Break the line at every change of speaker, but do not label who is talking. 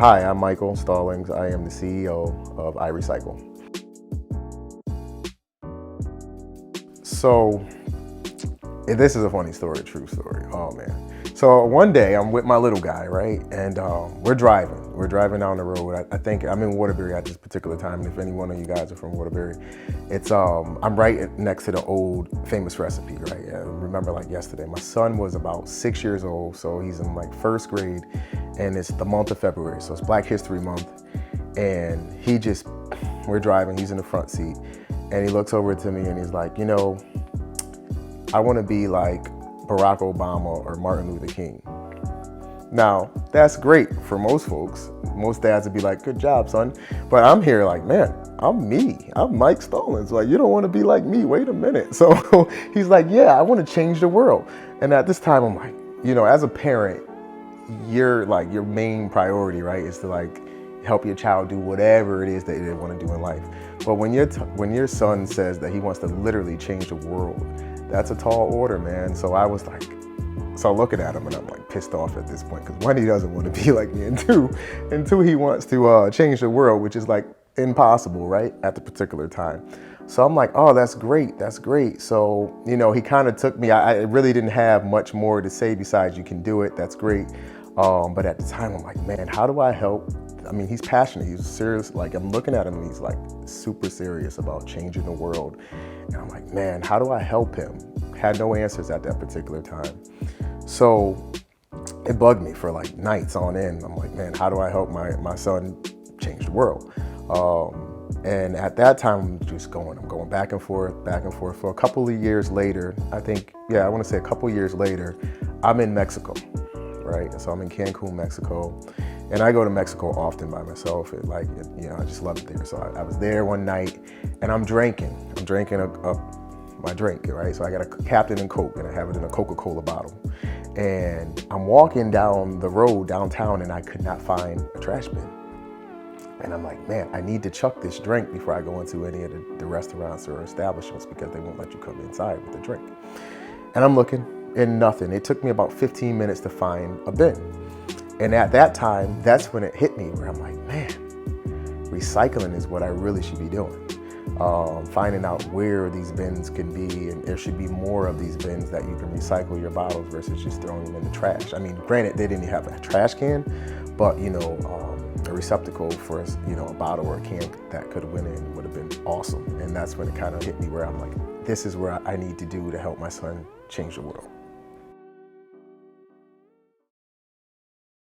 Hi, I'm Michael Stallings. I am the CEO of iRecycle. So, this is a funny story, a true story. Oh man. So one day I'm with my little guy, right? And we're driving. We're driving down the road. I think I'm in Waterbury at this particular time. And if any one of you guys are from Waterbury, it's I'm right next to the old famous recipe, right? I remember like yesterday. My son was about 6 years old, so he's in like first grade, and it's the month of February, so it's Black History Month. And we're driving. He's in the front seat, and he looks over to me and he's like, you know, I want to be like Barack Obama or Martin Luther King. Now, that's great for most folks. Most dads would be like, good job, son. But I'm here like, man, I'm me. I'm Mike Stallings. Like, you don't want to be like me. Wait a minute. So he's like, yeah, I want to change the world. And at this time, I'm like, you know, as a parent, your main priority, right, is to like help your child do whatever it is that they want to do in life. But when your son says that he wants to literally change the world, that's a tall order, man. So I was like, looking at him and I'm like pissed off at this point, because one, he doesn't want to be like me, and two, he wants to change the world, which is like impossible, right, at the particular time. So I'm like, oh, that's great, that's great. So, you know, he kind of took me, I really didn't have much more to say besides you can do it, that's great. But at the time I'm like, man, how do I help? I mean, he's passionate, he's serious. Like, I'm looking at him and he's like super serious about changing the world. And I'm like, man, how do I help him? Had no answers at that particular time. So it bugged me for like nights on end. I'm like, man, how do I help my son change the world? And at that time, I'm going back and forth. For a couple of years later, I want to say a couple of years later, I'm in Mexico, right? So I'm in Cancun, Mexico. And I go to Mexico often by myself. I just love it there. So I was there one night and I'm drinking my drink, right? So I got a Captain and Coke and I have it in a Coca-Cola bottle. And I'm walking down the road downtown and I could not find a trash bin. And I'm like, man, I need to chuck this drink before I go into any of the restaurants or establishments, because they won't let you come inside with the drink. And I'm looking and nothing. It took me about 15 minutes to find a bin. And at that time, that's when it hit me, where I'm like, man, recycling is what I really should be doing. Finding out where these bins can be, and there should be more of these bins that you can recycle your bottles versus just throwing them in the trash. I mean, granted, they didn't have a trash can, but you know, a receptacle for, you know, a bottle or a can that could have went in would have been awesome. And that's when it kind of hit me, where I'm like, this is where I need to do to help my son change the world.